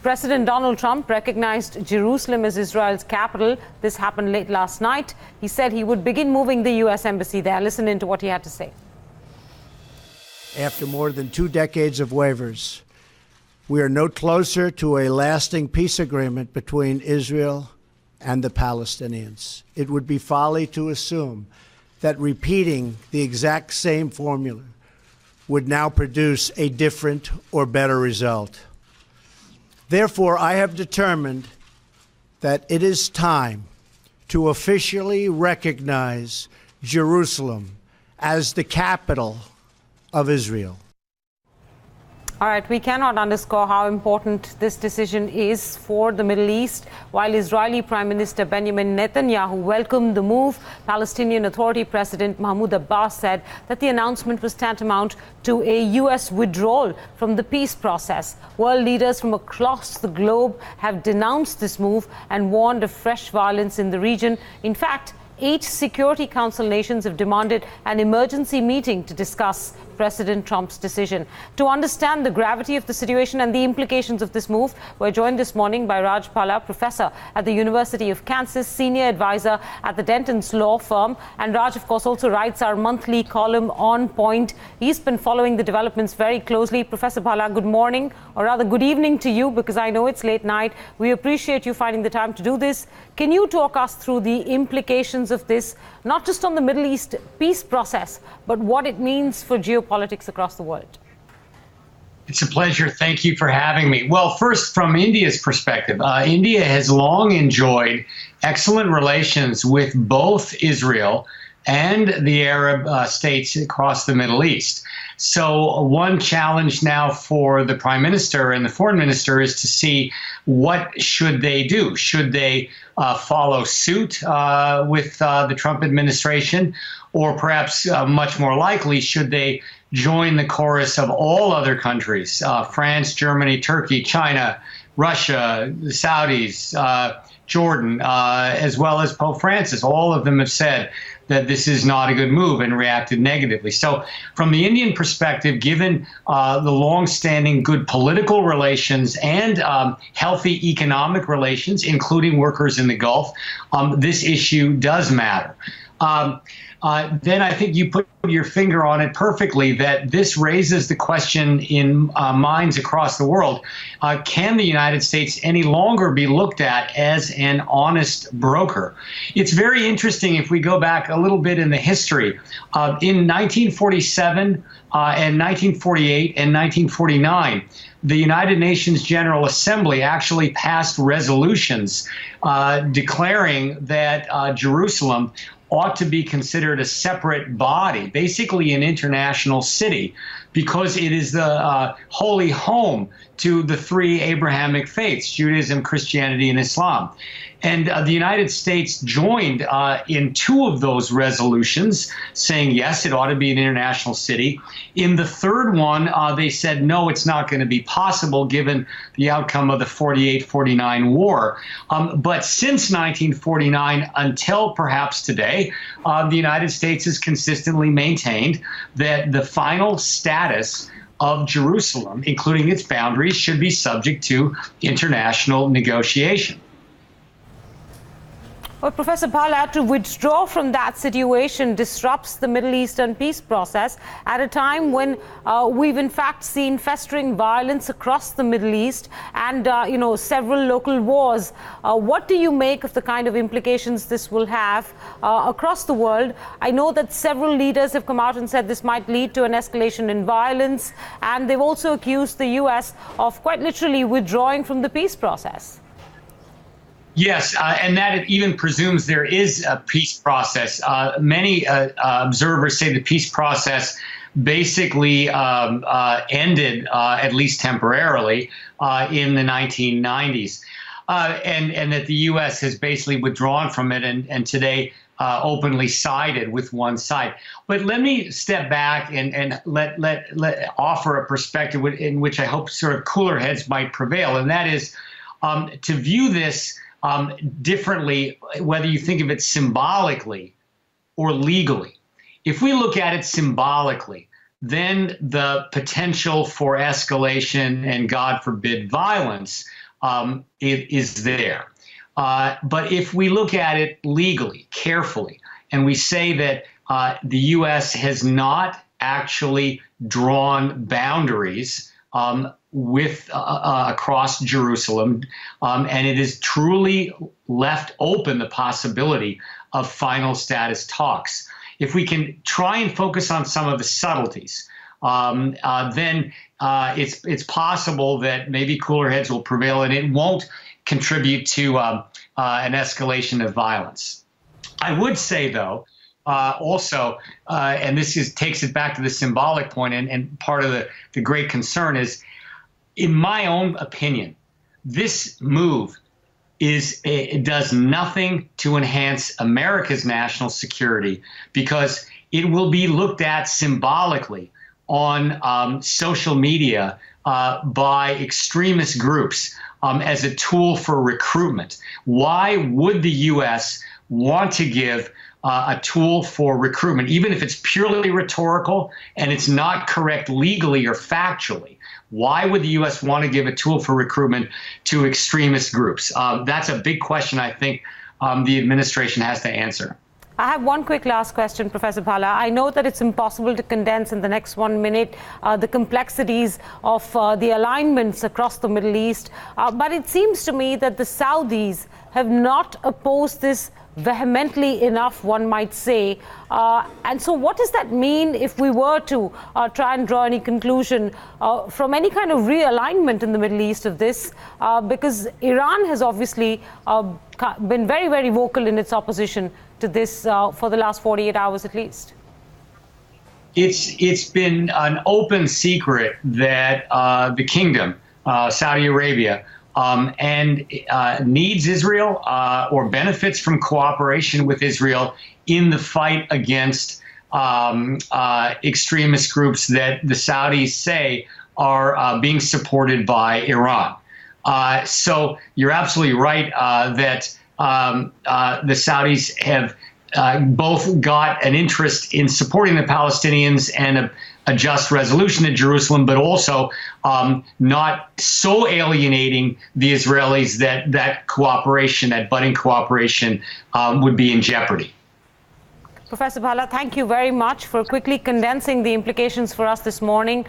President Donald Trump recognized Jerusalem as Israel's capital. This happened late last night. He said he would begin moving the U.S. embassy there. Listen in to what he had to say. After more than 2 decades of waivers, we are no closer to a lasting peace agreement between Israel and the Palestinians. It would be folly to assume that repeating the exact same formula would now produce a different or better result. Therefore, I have determined that it is time to officially recognize Jerusalem as the capital of Israel. All right, we cannot underscore how important this decision is for the Middle East. While Israeli Prime Minister Benjamin Netanyahu welcomed the move, Palestinian Authority President Mahmoud Abbas said that the announcement was tantamount to a U.S. withdrawal from the peace process. World leaders from across the globe have denounced this move and warned of fresh violence in the region. In fact, 8 Security Council nations have demanded an emergency meeting to discuss President Trump's decision. To understand the gravity of the situation and the implications of this move, we're joined this morning by Raj Bhala, professor at the University of Kansas, senior advisor at the Denton's law firm. And Raj, of course, also writes our monthly column On Point. He's been following the developments very closely. Professor Bhala, good morning, or rather good evening to you, because I know it's late night. We appreciate you finding the time to do this. Can you talk us through the implications of this, not just on the Middle East peace process, but what it means for geopolitics across the world? It's a pleasure. Thank you for having me. Well, first, from India's perspective, India has long enjoyed excellent relations with both Israel and the Arab states across the Middle East. So one challenge now for the prime minister and the foreign minister is to see what should they do. Should they follow suit with the Trump administration, or perhaps much more likely, should they join the chorus of all other countries, France, Germany, Turkey, China, Russia, the Saudis, Jordan, as well as Pope Francis? All of them have said that this is not a good move and reacted negatively. So from the Indian perspective, given the long-standing good political relations and healthy economic relations, including workers in the Gulf, this issue does matter. Then I think you put your finger on it perfectly, that this raises the question in minds across the world. Can the United States any longer be looked at as an honest broker? It's very interesting if we go back a little bit in the history. In 1947 and 1948 and 1949, the United Nations General Assembly actually passed resolutions declaring that Jerusalem ought to be considered a separate body, basically an international city, because it is the holy home to the 3 Abrahamic faiths, Judaism, Christianity, and Islam. And the United States joined in 2 of those resolutions, saying, yes, it ought to be an international city. In the 3rd one, they said, no, it's not going to be possible given the outcome of the 48-49 war. But since 1949 until perhaps today, the United States has consistently maintained that the final status of Jerusalem, including its boundaries, should be subject to international negotiation. Well, Professor Bhala, to withdraw from that situation disrupts the Middle Eastern peace process at a time when we've in fact seen festering violence across the Middle East and, several local wars. What do you make of the kind of implications this will have across the world? I know that several leaders have come out and said this might lead to an escalation in violence, and they've also accused the U.S. of quite literally withdrawing from the peace process. Yes, and that even presumes there is a peace process. Many observers say the peace process basically ended, at least temporarily, in the 1990s, and that the U.S. has basically withdrawn from it and today openly sided with one side. But let me step back and let offer a perspective in which I hope sort of cooler heads might prevail, and that is to view this differently, whether you think of it symbolically or legally. If we look at it symbolically, then the potential for escalation and, God forbid, violence it is there. But if we look at it legally, carefully, and we say that the U.S. has not actually drawn boundaries with across Jerusalem, and it is truly left open the possibility of final status talks. If we can try and focus on some of the subtleties, then it's possible that maybe cooler heads will prevail, and it won't contribute to an escalation of violence. I would say, though, also, and this takes it back to the symbolic point, and part of the great concern is, in my own opinion, this move it does nothing to enhance America's national security, because it will be looked at symbolically on social media by extremist groups as a tool for recruitment. Why would the U.S. want to give a tool for recruitment, even if it's purely rhetorical and it's not correct legally or factually? Why would the U.S. want to give a tool for recruitment to extremist groups? That's a big question I think the administration has to answer. I have one quick last question, Professor Bhala. I know that it's impossible to condense in the next 1 minute the complexities of the alignments across the Middle East, but it seems to me that the Saudis have not opposed this vehemently enough, one might say. And so what does that mean if we were to try and draw any conclusion from any kind of realignment in the Middle East of this? Because Iran has obviously been very, very vocal in its opposition to this for the last 48 hours at least. It's been an open secret that the kingdom, Saudi Arabia, and needs Israel or benefits from cooperation with Israel in the fight against extremist groups that the Saudis say are being supported by Iran. So you're absolutely right that the Saudis have both got an interest in supporting the Palestinians and a just resolution in Jerusalem, but also not so alienating the Israelis that cooperation, that budding cooperation, would be in jeopardy. Professor Bhala, thank you very much for quickly condensing the implications for us this morning.